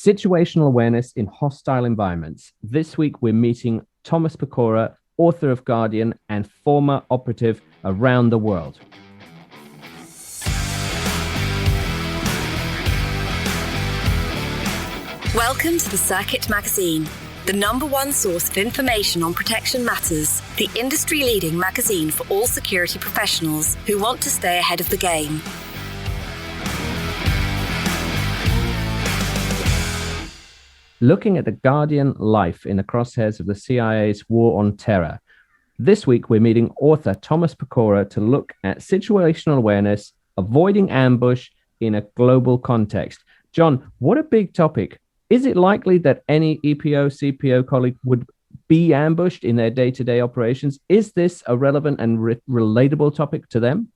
Situational Awareness in Hostile Environments. This week, we're meeting Thomas Pecora, author of Guardian and former operative around the world. Welcome to the Circuit Magazine, the #1 source of information on protection matters, the industry-leading magazine for all security professionals who want to stay ahead of the game. Looking at the Guardian life in the crosshairs of the CIA's war on terror. This week, we're meeting author Thomas Pecora to look at situational awareness, avoiding ambush in a global context. John, what a big topic. Is it likely that any EPO, CPO colleague would be ambushed in their day-to-day operations? Is this a relevant and relatable topic to them?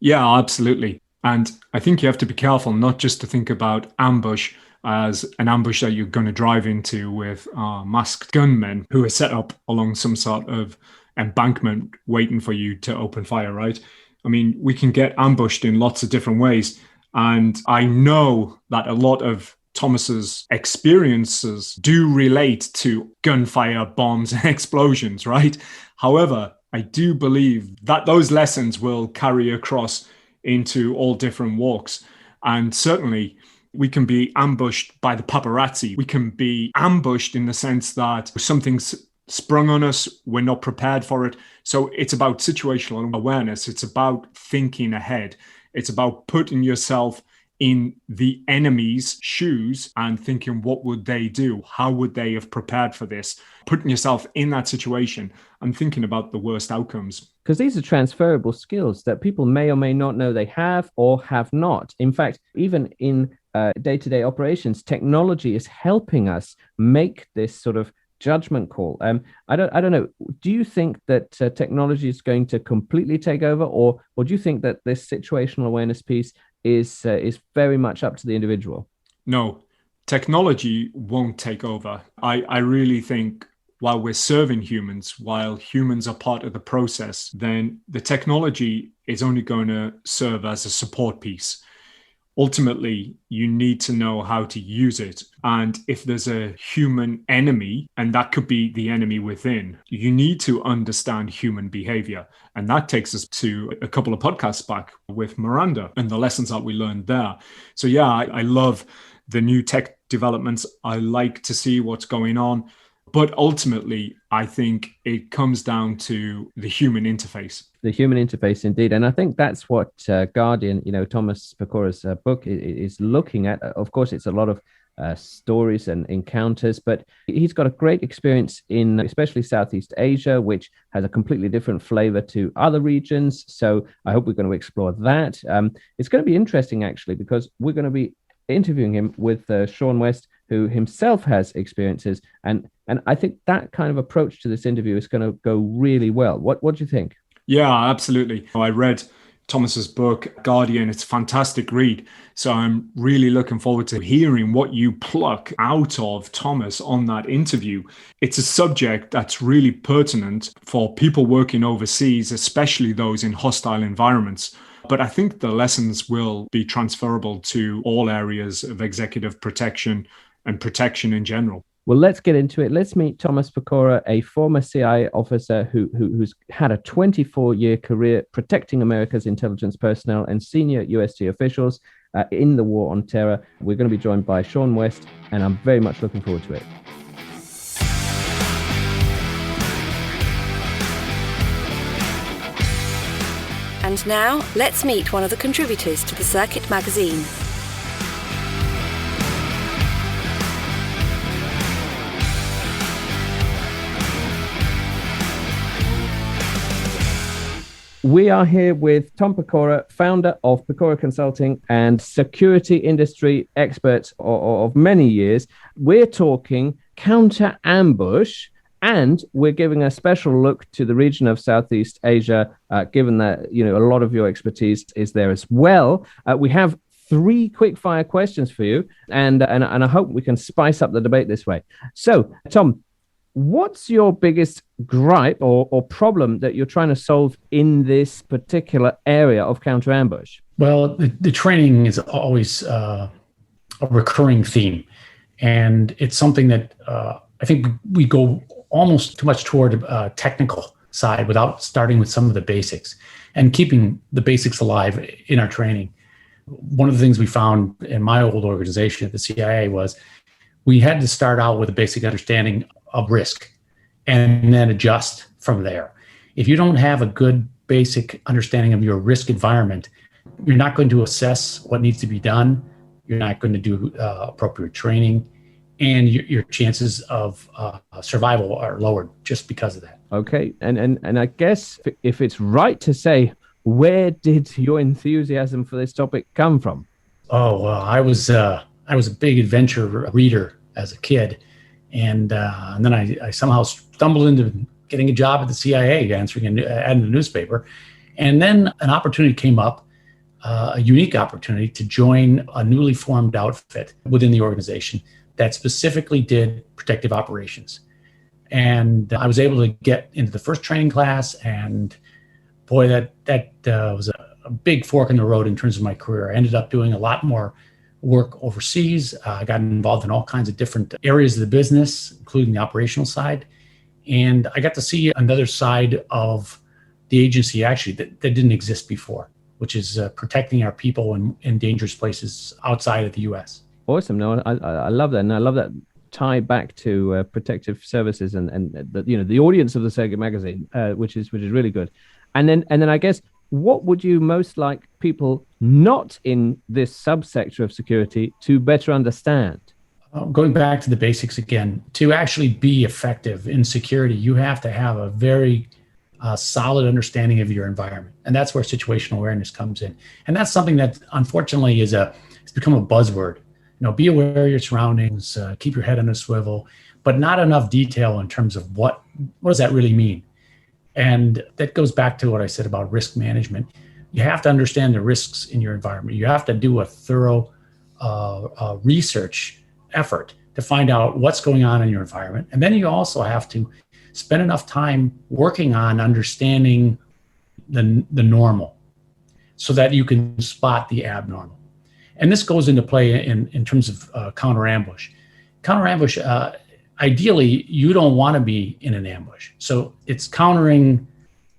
Yeah, absolutely. And I think you have to be careful not just to think about ambush as an ambush that you're going to drive into with masked gunmen who are set up along some sort of embankment waiting for you to open fire, right? I mean, we can get ambushed in lots of different ways. And I know that a lot of Thomas's experiences do relate to gunfire, bombs, and explosions, right? However, I do believe that those lessons will carry across into all different walks. And certainly, we can be ambushed by the paparazzi. We can be ambushed in the sense that something's sprung on us, we're not prepared for it. So it's about situational awareness. It's about thinking ahead. It's about putting yourself in the enemy's shoes and thinking, what would they do? How would they have prepared for this? Putting yourself in that situation and thinking about the worst outcomes. Because these are transferable skills that people may or may not know they have or have not. In fact, even in day-to-day operations, technology is helping us make this sort of judgment call. I don't know. Do you think that technology is going to completely take over, or do you think that this situational awareness piece is very much up to the individual? No, technology won't take over. I really think while we're serving humans, while humans are part of the process, then the technology is only going to serve as a support piece. Ultimately, you need to know how to use it. And if there's a human enemy, and that could be the enemy within, you need to understand human behavior. And that takes us to a couple of podcasts back with Miranda and the lessons that we learned there. So yeah, I love the new tech developments. I like to see what's going on. But ultimately, I think it comes down to the human interface. The human interface, indeed. And I think that's what Guardian, Thomas Pecora's book is looking at. Of course, it's a lot of stories and encounters, but he's got a great experience in especially Southeast Asia, which has a completely different flavor to other regions. So I hope we're going to explore that. It's going to be interesting, actually, because we're going to be interviewing him with Sean West, who himself has experiences. And I think that kind of approach to this interview is going to go really well. What do you think? Yeah, absolutely. I read Thomas's book, Guardian. It's a fantastic read. So I'm really looking forward to hearing what you pluck out of Thomas on that interview. It's a subject that's really pertinent for people working overseas, especially those in hostile environments. But I think the lessons will be transferable to all areas of executive protection and protection in general. Well, let's get into it. Let's meet Thomas Pecora, a former CIA officer who's had a 24-year career protecting America's intelligence personnel and senior USG officials in the war on terror. We're going to be joined by Sean West, and I'm very much looking forward to it. And now, let's meet one of the contributors to the Circuit Magazine. We are here with Tom Pecora, founder of Pecora Consulting and security industry expert of many years. We're talking counter ambush, and we're giving a special look to the region of Southeast Asia, given that a lot of your expertise is there as well. We have 3 quick fire questions for you, and I hope we can spice up the debate this way. So, Tom, what's your biggest gripe or problem that you're trying to solve in this particular area of counter ambush? Well, the training is always a recurring theme. And it's something that I think we go almost too much toward technical side without starting with some of the basics and keeping the basics alive in our training. One of the things we found in my old organization at the CIA was we had to start out with a basic understanding of risk and then adjust from there. If you don't have a good basic understanding of your risk environment, you're not going to assess what needs to be done. You're not going to do appropriate training, and your chances of survival are lowered just because of that. Okay, and I guess if it's right to say, where did your enthusiasm for this topic come from? Oh, well, I was a big adventure reader as a kid, and then I somehow stumbled into getting a job at the CIA, answering an ad in the newspaper, and then an opportunity came up, a unique opportunity to join a newly formed outfit within the organization that specifically did protective operations. And I was able to get into the first training class, and boy, that was a big fork in the road in terms of my career. I ended up doing a lot more work overseas. I got involved in all kinds of different areas of the business, including the operational side. And I got to see another side of the agency actually that didn't exist before, which is protecting our people in dangerous places outside of the U.S. Awesome. No, I love that. And I love that tie back to protective services and the audience of the Circuit magazine, which is really good. And then I guess, what would you most like people not in this subsector of security to better understand? Going back to the basics again, to actually be effective in security, you have to have a very solid understanding of your environment. And that's where situational awareness comes in. And that's something that unfortunately it's become a buzzword. Be aware of your surroundings, keep your head on a swivel, but not enough detail in terms of what does that really mean? And that goes back to what I said about risk management. You have to understand the risks in your environment. You have to do a thorough research effort to find out what's going on in your environment. And then you also have to spend enough time working on understanding the normal so that you can spot the abnormal. And this goes into play in terms of counter ambush. Counter ambush, ideally, you don't want to be in an ambush. So it's countering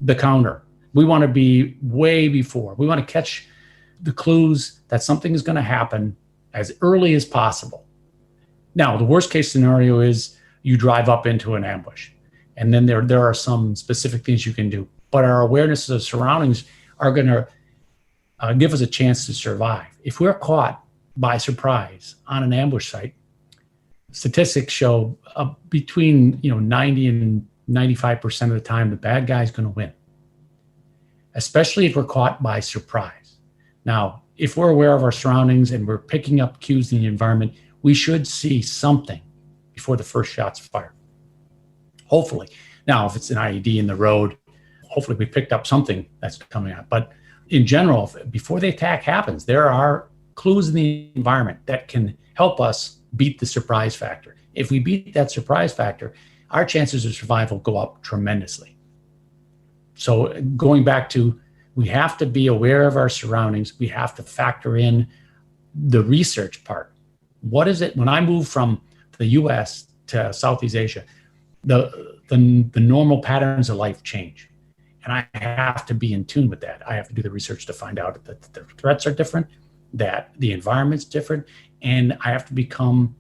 the counter. We want to be way before. We want to catch the clues that something is going to happen as early as possible. Now, the worst case scenario is you drive up into an ambush. And then there are some specific things you can do. But our awareness of the surroundings are going to give us a chance to survive. If we're caught by surprise on an ambush site, statistics show between 90 and 95% of the time, the bad guy's going to win, especially if we're caught by surprise. Now, if we're aware of our surroundings and we're picking up cues in the environment, we should see something before the first shot's fired. Hopefully. Now, if it's an IED in the road, hopefully we picked up something that's coming out. But in general, before the attack happens, there are clues in the environment that can help us beat the surprise factor. If we beat that surprise factor, our chances of survival go up tremendously. So going back to, we have to be aware of our surroundings. We have to factor in the research part. What is it when I move from the US to Southeast Asia? The normal patterns of life change. And I have to be in tune with that. I have to do the research to find out that the threats are different, that the environment's different, and I have to become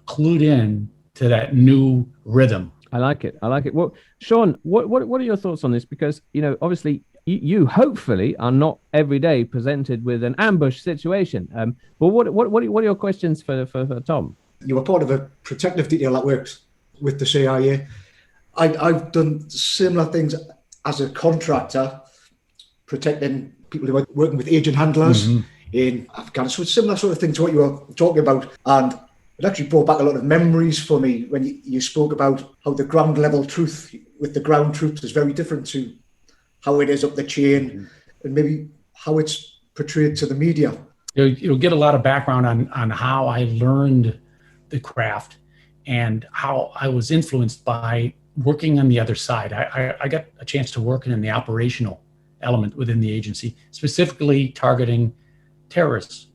clued in to that new rhythm. I like it. Well, Sean, what are your thoughts on this? Because, obviously you hopefully are not every day presented with an ambush situation. But what are your questions for Tom? You were part of a protective detail that works with the CIA. I've done similar things as a contractor, protecting people who are working with agent handlers in Afghanistan. So similar sort of thing to what you were talking about. And it actually brought back a lot of memories for me when you spoke about how the ground level truth with the ground troops is very different to how it is up the chain and maybe how it's portrayed to the media. You'll get a lot of background on how I learned the craft and how I was influenced by working on the other side. I got a chance to work in the operational element within the agency, specifically targeting terrorists.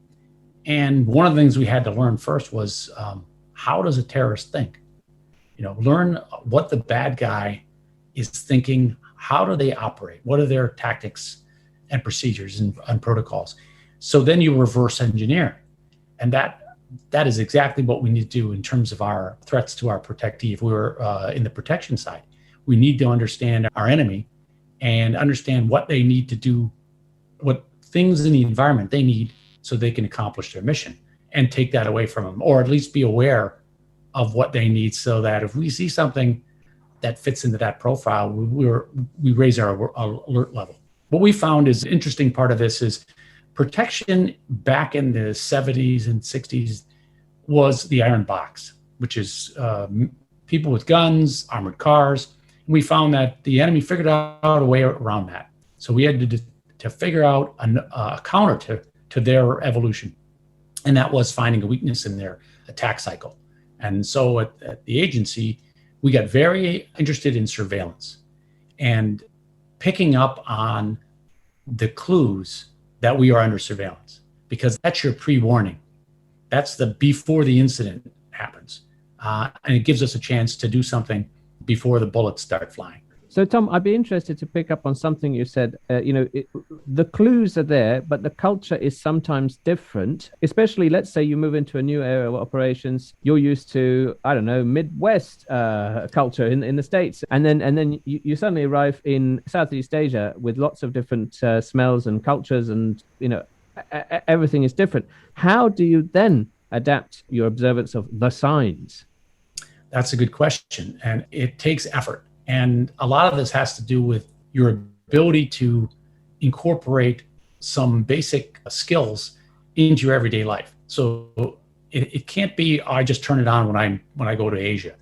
And one of the things we had to learn first was how does a terrorist think? Learn what the bad guy is thinking. How do they operate? What are their tactics and procedures and protocols? So then you reverse engineer. And that is exactly what we need to do in terms of our threats to our protectee. If we were in the protection side, we need to understand our enemy and understand what they need to do, what things in the environment they need so they can accomplish their mission, and take that away from them, or at least be aware of what they need, so that if we see something that fits into that profile, we raise our alert level. What we found is interesting part of this is protection back in the 70s and 60s was the iron box, which is people with guns, armored cars. And we found that the enemy figured out a way around that. So we had to figure out a counter to their evolution. And that was finding a weakness in their attack cycle. And so at the agency, we got very interested in surveillance and picking up on the clues that we are under surveillance, because that's your pre-warning. That's the before the incident happens. And it gives us a chance to do something before the bullets start flying. So, Tom, I'd be interested to pick up on something you said. The clues are there, but the culture is sometimes different, especially, let's say you move into a new area of operations. You're used to, I don't know, Midwest culture in the States. And then you suddenly arrive in Southeast Asia with lots of different smells and cultures, and, everything is different. How do you then adapt your observance of the signs? That's a good question. And it takes effort. And a lot of this has to do with your ability to incorporate some basic skills into your everyday life. So it can't be, I just turn it on when I go to Asia.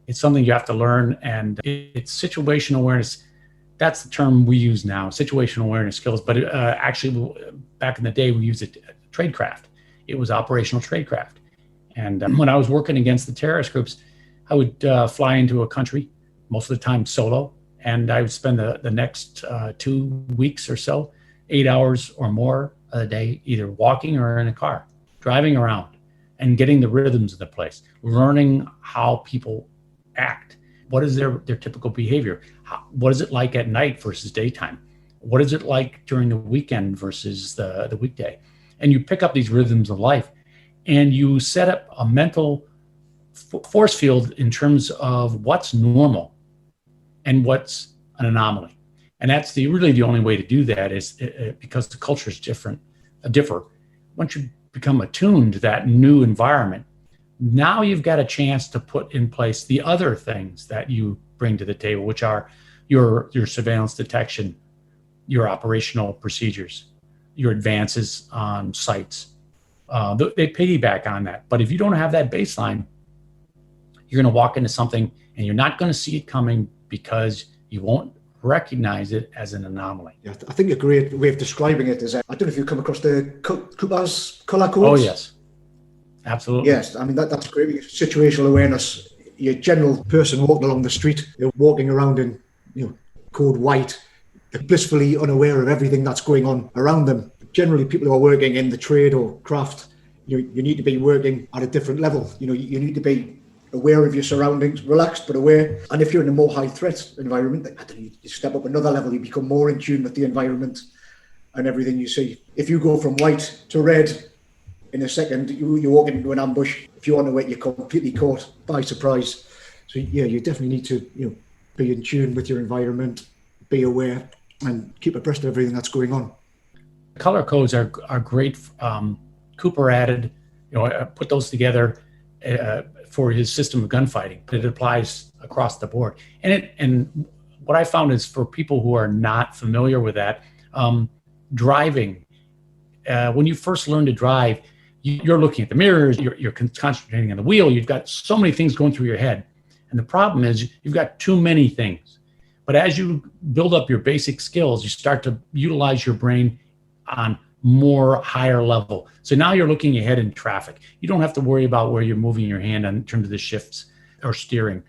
It's something you have to learn, and it's situational awareness. That's the term we use now, situational awareness skills. But actually, back in the day, we used it tradecraft. It was operational tradecraft. And when I was working against the terrorist groups, I would fly into a country, most of the time solo, and I would spend the next 2 weeks or so, 8 hours or more a day, either walking or in a car, driving around and getting the rhythms of the place, learning how people act. What is their typical behavior? What is it like at night versus daytime? What is it like during the weekend versus the weekday? And you pick up these rhythms of life, and you set up a mental force field in terms of what's normal and what's an anomaly. And that's really the only way to do that is because the cultures differ. Once you become attuned to that new environment, now you've got a chance to put in place the other things that you bring to the table, which are your surveillance detection, your operational procedures, your advances on sites. They piggyback on that. But if you don't have that baseline, you're going to walk into something and you're not going to see it coming, because you won't recognize it as an anomaly. Yeah, I think a great way of describing it is, I don't know if you've come across the Cooper's color codes. Oh, yes. Absolutely. Yes, I mean, that's great. Situational awareness. Your general person walking along the street, you're walking around in code white, they're blissfully unaware of everything that's going on around them. Generally, people who are working in the trade or craft, you need to be working at a different level. You need to be aware of your surroundings, relaxed but aware. And if you're in a more high threat environment, you step up another level, you become more in tune with the environment and everything you see. If you go from white to red in a second, you walk into an ambush. If you want to wait, you're completely caught by surprise. So yeah, you definitely need to be in tune with your environment, be aware, and keep abreast of everything that's going on. Color codes are great. Cooper added, put those together for his system of gunfighting, but it applies across the board. And what I found is, for people who are not familiar with that, driving, when you first learn to drive, you're looking at the mirrors, you're concentrating on the wheel, you've got so many things going through your head. And the problem is you've got too many things. But as you build up your basic skills, you start to utilize your brain on more higher level. So now you're looking ahead in traffic. You don't have to worry about where you're moving your hand in terms of the shifts or steering.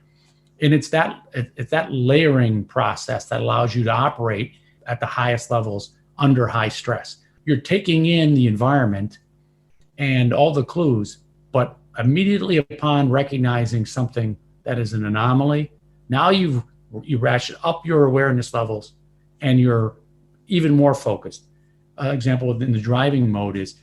And it's that layering process that allows you to operate at the highest levels under high stress. You're taking in the environment and all the clues, but immediately upon recognizing something that is an anomaly, now you ratchet up your awareness levels and you're even more focused. Example in the driving mode is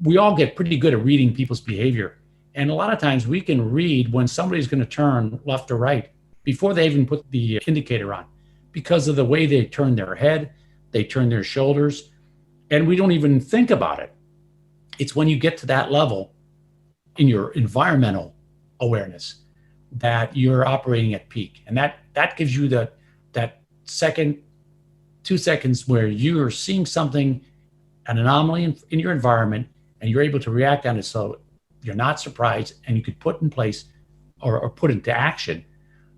we all get pretty good at reading people's behavior. And a lot of times we can read when somebody's going to turn left or right before they even put the indicator on, because of the way they turn their head, they turn their shoulders, and we don't even think about it. It's when you get to that level in your environmental awareness that you're operating at peak. And that gives you that 2 seconds where you are seeing something, an anomaly in your environment, and you're able to react on it so you're not surprised, and you could put in place or put into action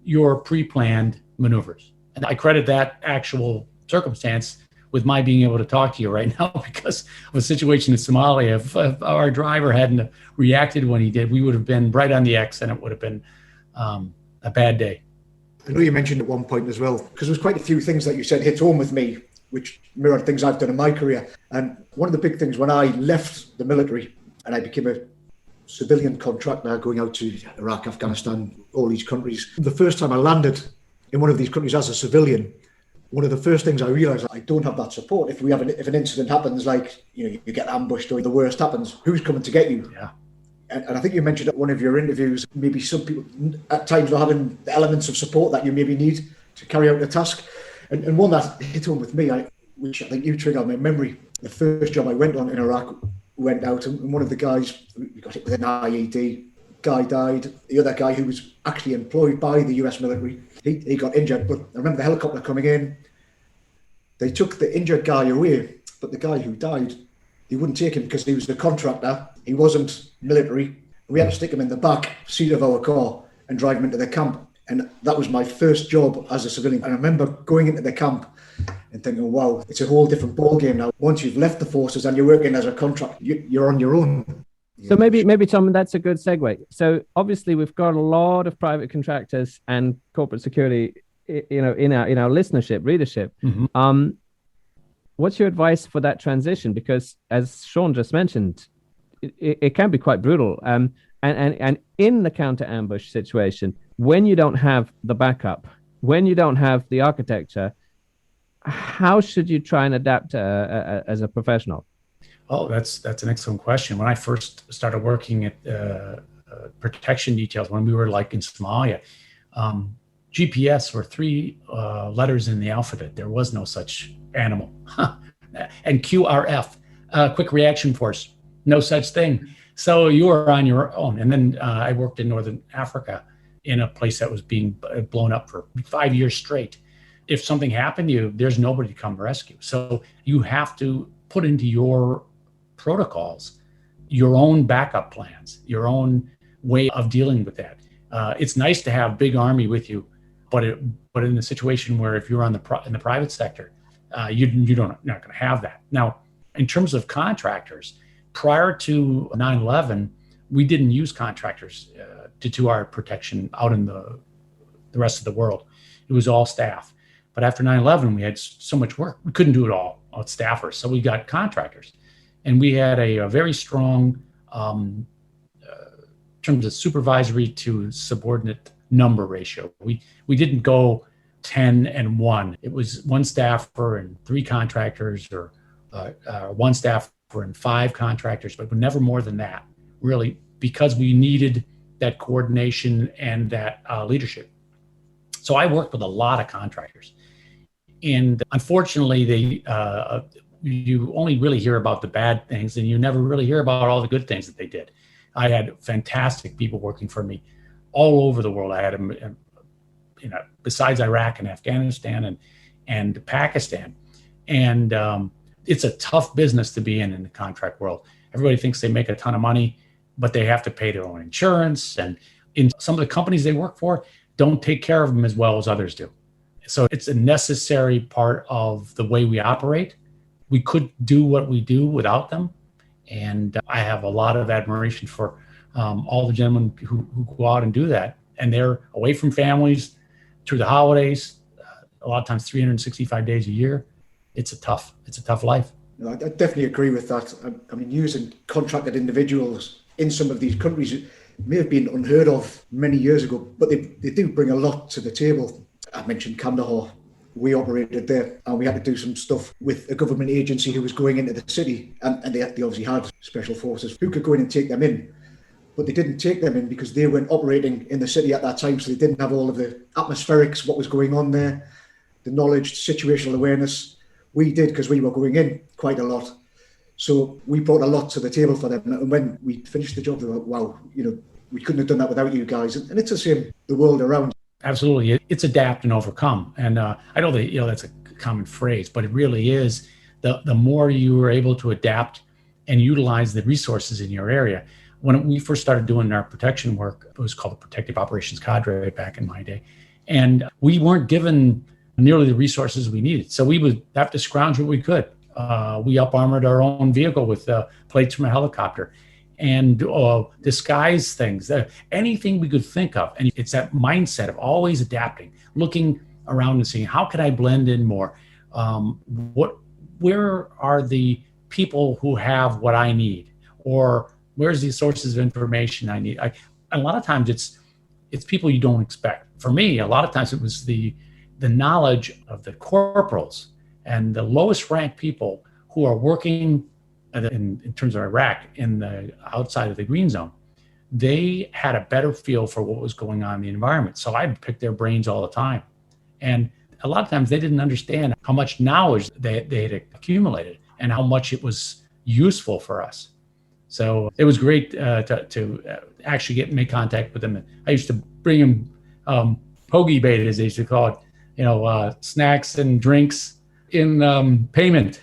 your pre-planned maneuvers. And I credit that actual circumstance with my being able to talk to you right now because of a situation in Somalia. If our driver hadn't reacted when he did, we would have been right on the X, and it would have been a bad day. I know you mentioned at one point as well, because there's quite a few things that you said hit home with me, which mirrored things I've done in my career. And one of the big things when I left the military and I became a civilian contractor going out to Iraq, Afghanistan, all these countries, the first time I landed in one of these countries as a civilian, one of the first things I realized, I don't have that support. If an incident happens, like, you get ambushed or the worst happens, who's coming to get you? Yeah. And I think you mentioned at one of your interviews, maybe some people at times not having the elements of support that you maybe need to carry out the task. And one that hit home with me, which I think you triggered my memory, the first job I went on in Iraq, went out, and one of the guys, we got hit with an IED, guy died. The other guy, who was actually employed by the US military, he got injured. But I remember the helicopter coming in, they took the injured guy away, but the guy who died, he wouldn't take him because he was a contractor. He wasn't military. We had to stick him in the back seat of our car and drive him into the camp. And that was my first job as a civilian. And I remember going into the camp and thinking, wow, it's a whole different ballgame now. Once you've left the forces and you're working as a contractor, you're on your own. So maybe Tom, that's a good segue. So obviously we've got a lot of private contractors and corporate security, in our listenership, readership. Mm-hmm. What's your advice for that transition? Because as Sean just mentioned, it can be quite brutal. And in the counter ambush situation, when you don't have the backup, when you don't have the architecture, how should you try and adapt as a professional? Oh, that's an excellent question. When I first started working at protection details, when we were like in Somalia, GPS were 3 letters in the alphabet. There was no such animal. And QRF, quick reaction force, no such thing. So you were on your own. And then I worked in Northern Africa in a place that was being blown up for 5 years straight. If something happened to you, there's nobody to come rescue. So you have to put into your protocols your own backup plans, your own way of dealing with that. It's nice to have big army with you, but in the situation where if you're in the private sector, you're not going to have that. Now, in terms of contractors, prior to 9/11, we didn't use contractors to do our protection out in the rest of the world. It was all staff. But after 9/11, we had so much work, we couldn't do it all with staffers. So we got contractors. And we had a very strong in terms of supervisory to subordinate number ratio. We didn't go 10-1. It was 1 staffer and 3 contractors, or 1 staffer and 5 contractors, but never more than that, really, because we needed that coordination and that leadership. So I worked with a lot of contractors. And unfortunately, you only really hear about the bad things, and you never really hear about all the good things that they did. I had fantastic people working for me all over the world. I had them, besides Iraq and Afghanistan and Pakistan. And it's a tough business to be in the contract world. Everybody thinks they make a ton of money, but they have to pay their own insurance. And in some of the companies they work for, don't take care of them as well as others do. So it's a necessary part of the way we operate. We could do what we do without them. And I have a lot of admiration for all the gentlemen who go out and do that. And they're away from families through the holidays, a lot of times 365 days a year. It's a tough life. No, I definitely agree with that. I mean, using contracted individuals in some of these countries, it may have been unheard of many years ago, but they do bring a lot to the table. I mentioned Kandahar. We operated there, and we had to do some stuff with a government agency who was going into the city, and they obviously had special forces who could go in and take them in, but they didn't take them in because they weren't operating in the city at that time, so they didn't have all of the atmospherics, what was going on there, the knowledge, situational awareness. We did, because we were going in quite a lot. So we brought a lot to the table for them, and when we finished the job, they were like, wow, we couldn't have done that without you guys. And it's the same the world around. Absolutely. It's adapt and overcome. And I know that, that's a common phrase, but it really is. The more you are able to adapt and utilize the resources in your area. When we first started doing our protection work, it was called the Protective Operations Cadre back in my day. And we weren't given nearly the resources we needed. So we would have to scrounge what we could. We up-armored our own vehicle with plates from a helicopter, and disguise things, anything we could think of. And it's that mindset of always adapting, looking around and seeing, how can I blend in more? Where are the people who have what I need? Or where's the sources of information I need? A lot of times it's people you don't expect. For me, a lot of times it was the knowledge of the corporals and the lowest ranked people who are working in terms of Iraq, in the outside of the green zone. They had a better feel for what was going on in the environment. So I'd pick their brains all the time. And a lot of times they didn't understand how much knowledge they had accumulated and how much it was useful for us. So it was great to actually make contact with them. I used to bring them hoagie bait, as they used to call it, snacks and drinks in payment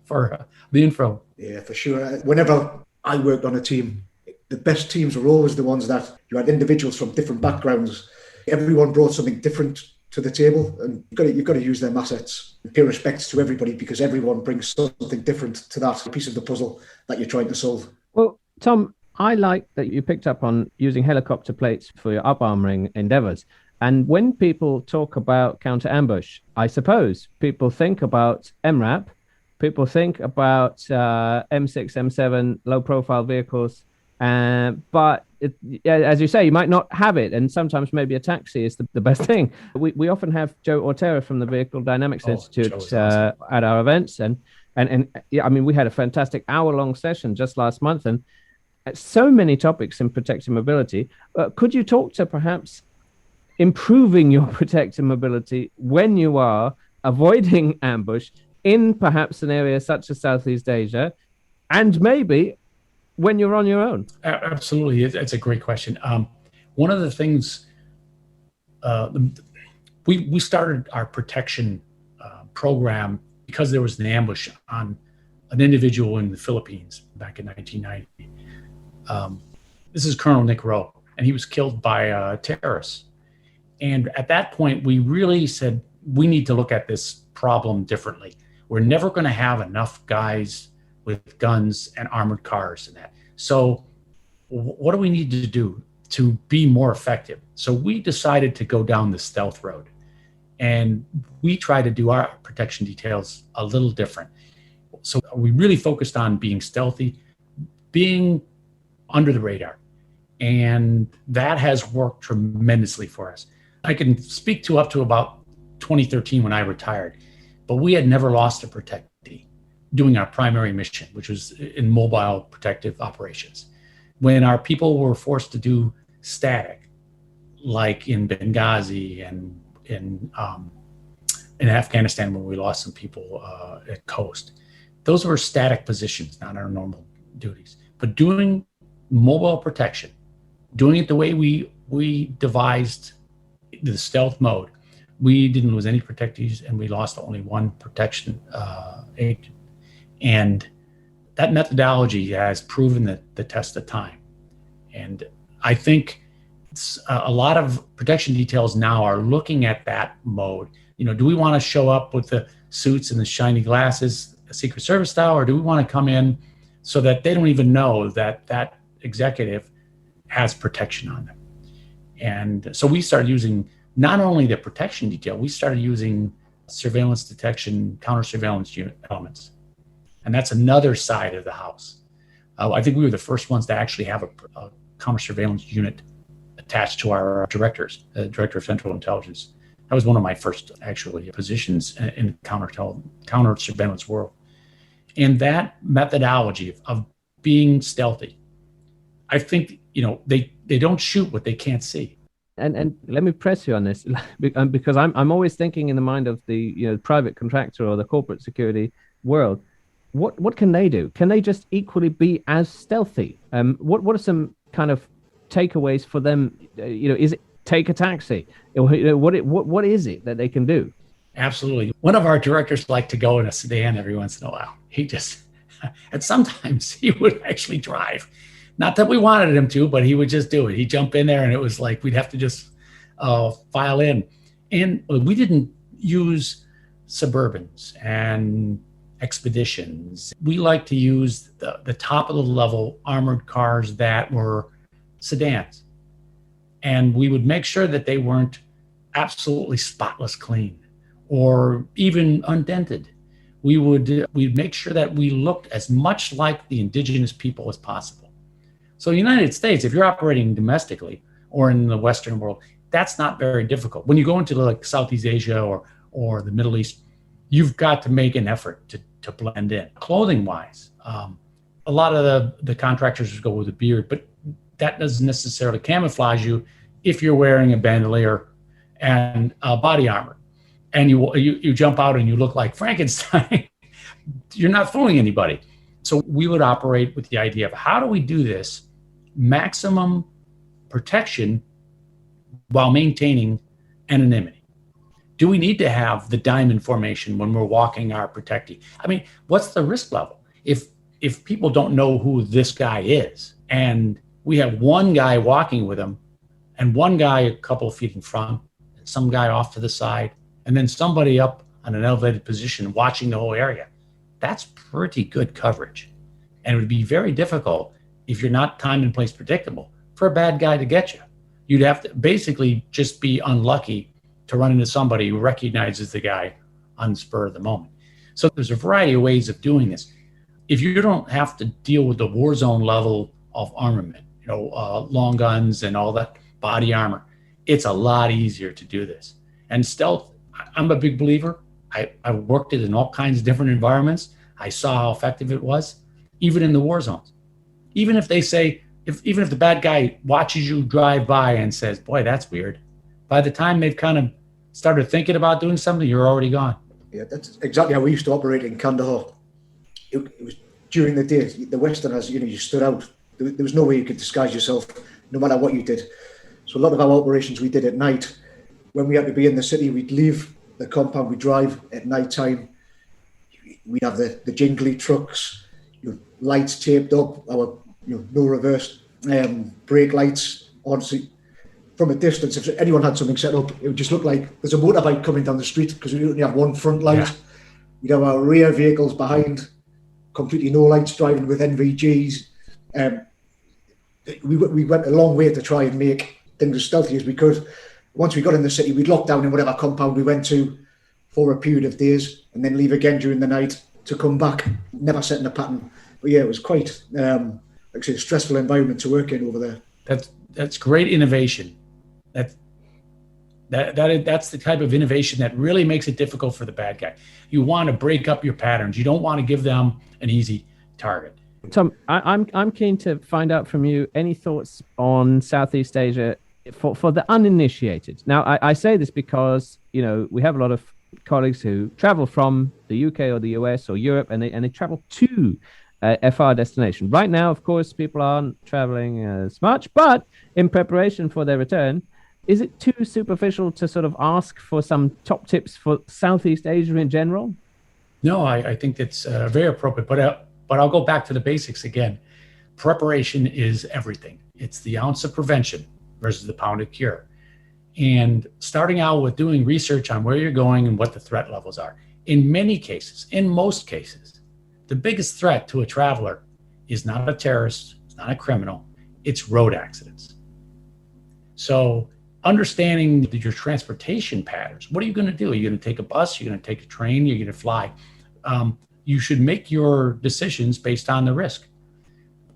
for the info. Yeah, for sure. Whenever I worked on a team, the best teams were always the ones that you had individuals from different backgrounds. Everyone brought something different to the table, and you've got to use their assets. Pay respects to everybody, because everyone brings something different to that piece of the puzzle that you're trying to solve. Well, Tom, I like that you picked up on using helicopter plates for your up-armoring endeavors. And when people talk about counter-ambush, I suppose people think about MRAP, people think about M6, M7, low-profile vehicles, but as you say, you might not have it, and sometimes maybe a taxi is the best thing. We often have Joe Ortera from the Vehicle Dynamics Institute awesome. At our events, and yeah, I mean, we had a fantastic hour-long session just last month, and so many topics in protective mobility. Could you talk to perhaps improving your protective mobility when you are avoiding ambush in perhaps an area such as Southeast Asia, and maybe when you're on your own? Absolutely. It's a great question. One of the things, we started our protection program because there was an ambush on an individual in the Philippines back in 1990. This is Colonel Nick Rowe, and he was killed by terrorists. And at that point, we really said, we need to look at this problem differently. We're never going to have enough guys with guns and armored cars and that. So what do we need to do to be more effective? So we decided to go down the stealth road, and we try to do our protection details a little different. So we really focused on being stealthy, being under the radar, and that has worked tremendously for us. I can speak to up to about 2013 when I retired, but we had never lost a protectee doing our primary mission, which was in mobile protective operations. When our people were forced to do static, like in Benghazi and in Afghanistan, where we lost some people at coast, those were static positions, not our normal duties. But doing mobile protection, doing it the way we devised the stealth mode, we didn't lose any protectees, and we lost only one protection agent. And that methodology has proven the test of time. And I think a lot of protection details now are looking at that mode. Do we want to show up with the suits and the shiny glasses, a Secret Service style, or do we want to come in so that they don't even know that that executive has protection on them? And so we started using not only the protection detail, we started using surveillance detection, counter surveillance unit elements. And that's another side of the house. I think we were the first ones to actually have a counter surveillance unit attached to our director of Central Intelligence. That was one of my first actually positions in counter surveillance world. And that methodology of being stealthy, I think, they don't shoot what they can't see. And let me press you on this, because I'm always thinking in the mind of the private contractor or the corporate security world. What can they do? Can they just equally be as stealthy? What are some kind of takeaways for them? Is it take a taxi? What is it that they can do? Absolutely. One of our directors liked to go in a sedan every once in a while. And sometimes he would actually drive. Not that we wanted him to, but he would just do it. He'd jump in there and it was like we'd have to just file in. And we didn't use Suburbans and Expeditions. We like to use the top of the level armored cars that were sedans. And we would make sure that they weren't absolutely spotless clean or even undented. We'd make sure that we looked as much like the indigenous people as possible. So the United States, if you're operating domestically or in the Western world, that's not very difficult. When you go into like Southeast Asia or the Middle East, you've got to make an effort to blend in. Clothing wise, a lot of the contractors go with a beard, but that doesn't necessarily camouflage you if you're wearing a bandolier and body armor. And you jump out and you look like Frankenstein. You're not fooling anybody. So we would operate with the idea of how do we do this maximum protection while maintaining anonymity? Do we need to have the diamond formation when we're walking our protectee? I mean, what's the risk level? If people don't know who this guy is and we have one guy walking with him and one guy a couple of feet in front, and some guy off to the side, and then somebody up on an elevated position watching the whole area, that's pretty good coverage. And it would be very difficult if you're not time and place predictable for a bad guy to get you. You'd have to basically just be unlucky to run into somebody who recognizes the guy on the spur of the moment. So there's a variety of ways of doing this. If you don't have to deal with the war zone level of armament, long guns and all that body armor, it's a lot easier to do this. And stealth, I'm a big believer. I worked it in all kinds of different environments. I saw how effective it was, even in the war zones. Even if they say, even if the bad guy watches you drive by and says, boy, that's weird, by the time they've kind of started thinking about doing something, you're already gone. Yeah, that's exactly how we used to operate in Kandahar. It was during the day. The Westerners, you stood out. There was no way you could disguise yourself, no matter what you did. So a lot of our operations we did at night. When we had to be in the city, we'd leave the compound, we'd drive at night time. We'd have the jingly trucks, lights taped up, our no reverse brake lights on. So from a distance, if anyone had something set up, it would just look like there's a motorbike coming down the street because we only have one front light. Yeah. We'd have our rear vehicles behind, completely no lights, driving with NVGs. We went a long way to try and make things as stealthy as we could. Once we got in the city, we'd lock down in whatever compound we went to for a period of days and then leave again during the night to come back, never setting a pattern. But yeah, it was quite a stressful environment to work in over there. That's great innovation. That's the type of innovation that really makes it difficult for the bad guy. You want to break up your patterns. You don't want to give them an easy target. Tom, I'm keen to find out from you any thoughts on Southeast Asia for the uninitiated. Now, I say this because we have a lot of colleagues who travel from the UK or the US or Europe, and they travel to FR destination. Right now, of course, people aren't traveling as much, but in preparation for their return, is it too superficial to sort of ask for some top tips for Southeast Asia in general? No, I think that's very appropriate, but I'll go back to the basics again. Preparation is everything. It's the ounce of prevention versus the pound of cure. And starting out with doing research on where you're going and what the threat levels are. In many cases, in most cases, the biggest threat to a traveler is not a terrorist, it's not a criminal, it's road accidents. So understanding your transportation patterns, what are you going to do? Are you going to take a bus? You're going to take a train? You're going to fly? You should make your decisions based on the risk.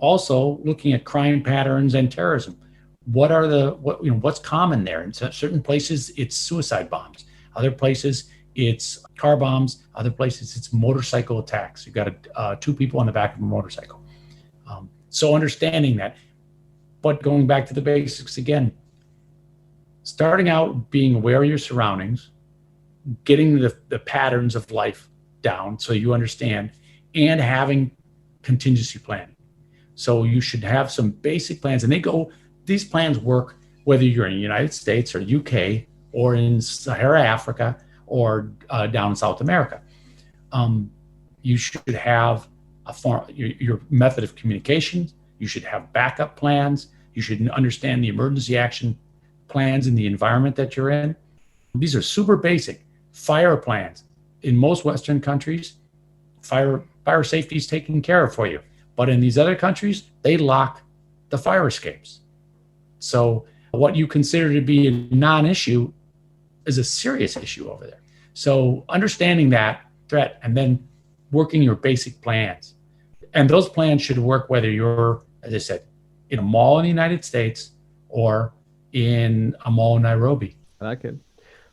Also looking at crime patterns and terrorism. What's common there? In certain places, it's suicide bombs. Other places, it's car bombs. Other places, it's motorcycle attacks. You've got 2 people on the back of a motorcycle. So understanding that, but going back to the basics again, starting out being aware of your surroundings, getting the patterns of life down so you understand, and having contingency planning. So you should have some basic plans, and these plans work whether you're in the United States or UK or in Sahara Africa or down in South America. You should have your method of communication. You should have backup plans. You should understand the emergency action plans in the environment that you're in. These are super basic. Fire plans. In most Western countries, fire safety is taken care of for you. But in these other countries, they lock the fire escapes. So what you consider to be a non-issue is a serious issue over there. So understanding that threat and then working your basic plans. And those plans should work whether you're, as I said, in a mall in the United States or in a mall in Nairobi. I like it.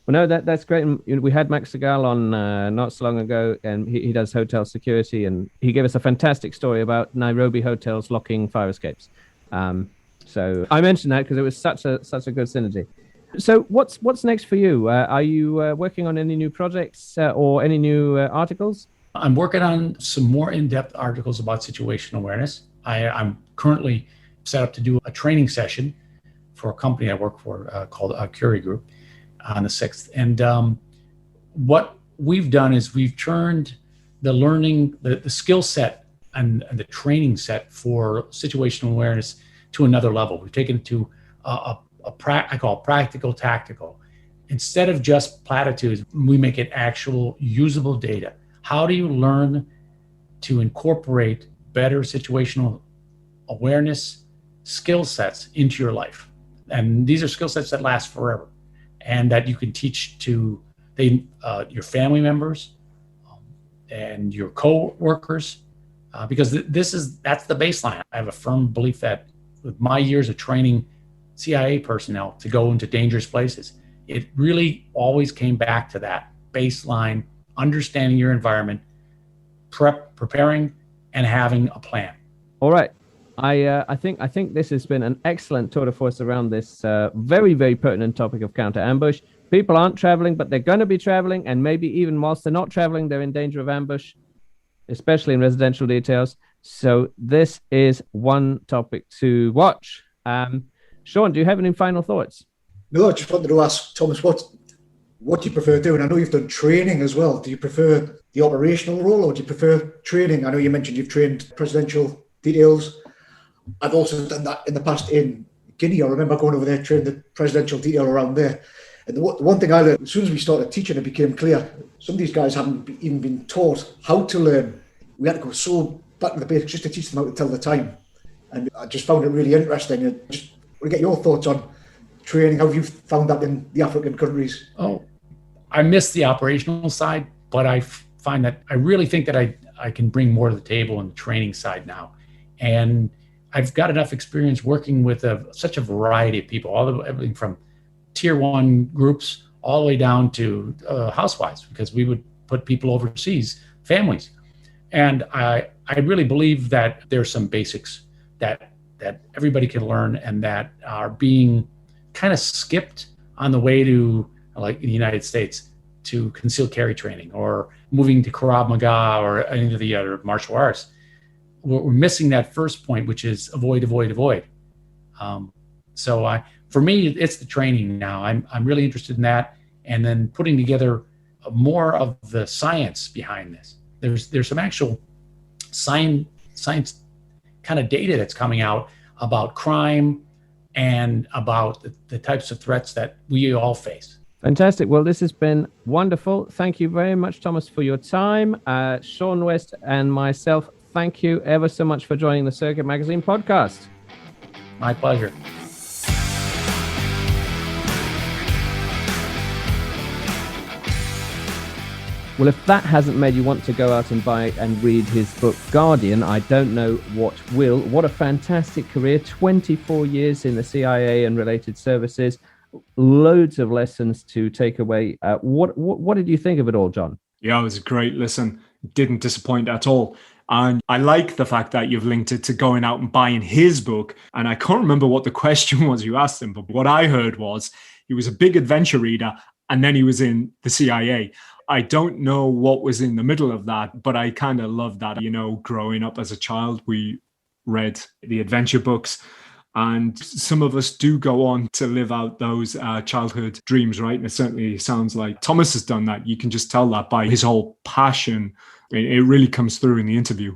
Well, no, that's great. And we had Max Segal on not so long ago, and he does hotel security, and he gave us a fantastic story about Nairobi hotels locking fire escapes. So I mentioned that because it was such a good synergy. So what's next for you? Are you working on any new projects or any new articles? I'm working on some more in-depth articles about situational awareness. I'm currently set up to do a training session for a company I work for called Curie Group on the 6th. And what we've done is we've turned the learning, the skill set and the training set for situational awareness to another level. We've taken it to I call it practical tactical. Instead of just platitudes, we make it actual usable data. How do you learn to incorporate better situational awareness skill sets into your life? And these are skill sets that last forever and that you can teach to your family members and your co-workers, because that's the baseline. I have a firm belief that with my years of training CIA personnel to go into dangerous places, it really always came back to that baseline, understanding your environment, preparing, and having a plan. All right. I think this has been an excellent tour de force around this very, very pertinent topic of counter ambush. People aren't traveling, but they're going to be traveling, and maybe even whilst they're not traveling, they're in danger of ambush, especially in residential details. So this is one topic to watch. Sean, do you have any final thoughts? No, I just wanted to ask Thomas, what do you prefer doing? I know you've done training as well. Do you prefer the operational role or do you prefer training? I know you mentioned you've trained presidential details. I've also done that in the past in Guinea. I remember going over there, training the presidential detail around there. And the one thing I learned, as soon as we started teaching, it became clear. Some of these guys haven't even been taught how to learn. We had to go so back to the basics just to teach them how to tell the time. And I just found it really interesting. And just want to get your thoughts on training. How have you found that in the African countries? Oh, I miss the operational side, but I find that I really think that I can bring more to the table on the training side now. And I've got enough experience working with such a variety of people, everything from tier 1 groups all the way down to housewives, because we would put people overseas, families. And I really believe that there's some basics that everybody can learn and that are being kind of skipped on the way to, like in the United States, to concealed carry training or moving to Krav Maga or any of the other martial arts. We're missing that first point, which is avoid. So for me, it's the training now. I'm really interested in that, and then putting together more of the science behind this. There's some actual science kind of data that's coming out about crime and about the types of threats that we all face. Fantastic. Well, this has been wonderful. Thank you very much, Thomas, for your time. Sean West and myself, thank you ever so much for joining the Circuit Magazine podcast. My pleasure. Well, if that hasn't made you want to go out and buy and read his book, Guardian, I don't know what will. What a fantastic career. 24 years in the CIA and related services. Loads of lessons to take away. What did you think of it all, John? Yeah, it was a great listen. Didn't disappoint at all. And I like the fact that you've linked it to going out and buying his book. And I can't remember what the question was you asked him, but what I heard was he was a big adventure reader and then he was in the CIA. I don't know what was in the middle of that, but I kind of love that. You know, growing up as a child, we read the adventure books. And some of us do go on to live out those childhood dreams, right? And it certainly sounds like Thomas has done that. You can just tell that by his whole passion. It really comes through in the interview.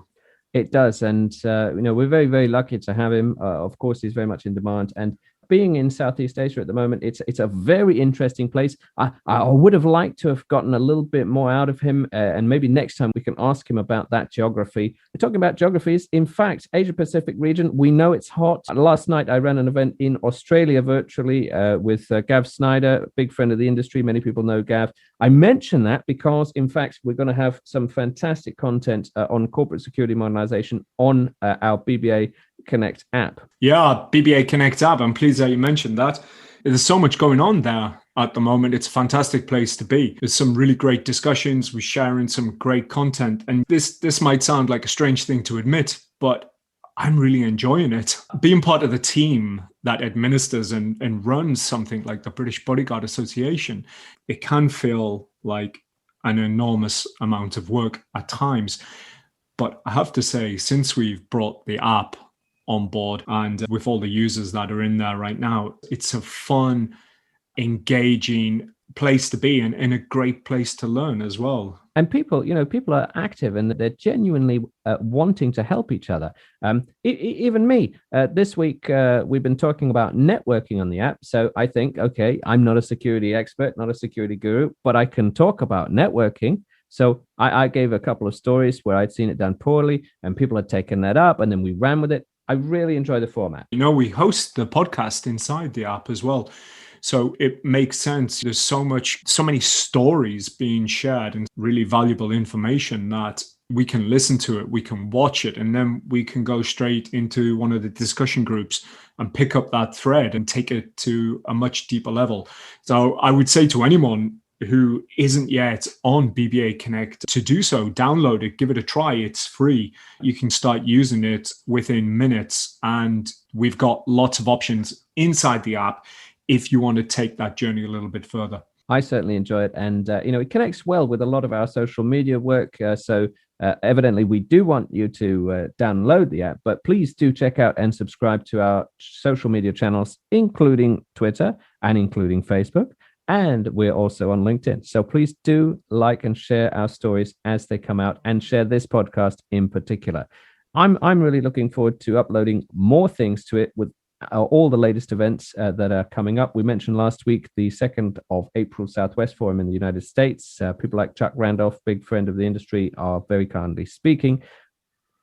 It does. And, we're very, very lucky to have him. Of course, he's very much in demand. And being in Southeast Asia at the moment, it's a very interesting place. I would have liked to have gotten a little bit more out of him, and maybe next time we can ask him about that geography. We're talking about geographies. In fact, Asia Pacific region, we know it's hot. Last night, I ran an event in Australia virtually with Gav Snyder, big friend of the industry. Many people know Gav. I mention that because, in fact, we're going to have some fantastic content on corporate security modernization on our BBA Connect app. Yeah, BBA Connect app. I'm pleased that you mentioned that. There's so much going on there at the moment. It's a fantastic place to be. There's some really great discussions. We're sharing some great content. And this might sound like a strange thing to admit, but I'm really enjoying it. Being part of the team that administers and runs something like the British Bodyguard Association, it can feel like an enormous amount of work at times. But I have to say, since we've brought the app on board and with all the users that are in there right now, it's a fun, engaging place to be and a great place to learn as well. And people are active and they're genuinely wanting to help each other. Even me, this week, we've been talking about networking on the app. So I think, okay, I'm not a security expert, not a security guru, but I can talk about networking. So I gave a couple of stories where I'd seen it done poorly and people had taken that up and then we ran with it. I really enjoy the format. You know, we host the podcast inside the app as well. So it makes sense. There's so many stories being shared and really valuable information that we can listen to it, we can watch it, and then we can go straight into one of the discussion groups and pick up that thread and take it to a much deeper level. So I would say to anyone who isn't yet on BBA Connect to do so, download it, give it a try. It's free. You can start using it within minutes. And we've got lots of options inside the app if you want to take that journey a little bit further. I certainly enjoy it. And, it connects well with a lot of our social media work. So evidently, we do want you to download the app, but please do check out and subscribe to our social media channels, including Twitter and including Facebook. And we're also on LinkedIn. So please do like and share our stories as they come out and share this podcast in particular. I'm really looking forward to uploading more things to it with all the latest events that are coming up. We mentioned last week the 2nd of April Southwest Forum in the United States. People like Chuck Randolph, big friend of the industry, are very kindly speaking.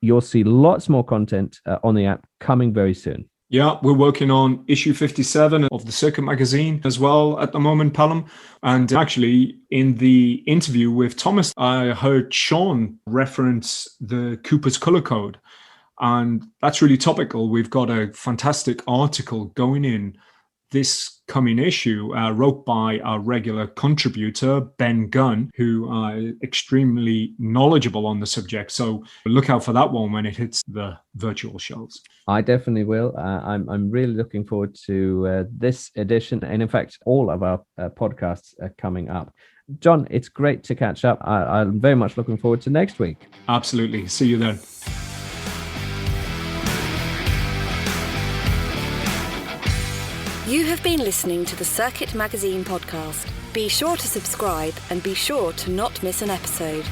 You'll see lots more content on the app coming very soon. Yeah, we're working on issue 57 of the Circuit magazine as well at the moment, Pelham. And actually, in the interview with Thomas, I heard Sean reference the Cooper's Color Code. And that's really topical. We've got a fantastic article going in this coming issue, wrote by our regular contributor, Ben Gunn, who are extremely knowledgeable on the subject. So look out for that one when it hits the virtual shelves. I definitely will. I'm really looking forward to this edition. And in fact, all of our podcasts are coming up. John, it's great to catch up. I'm very much looking forward to next week. Absolutely. See you then. You have been listening to the Circuit Magazine podcast. Be sure to subscribe and be sure to not miss an episode.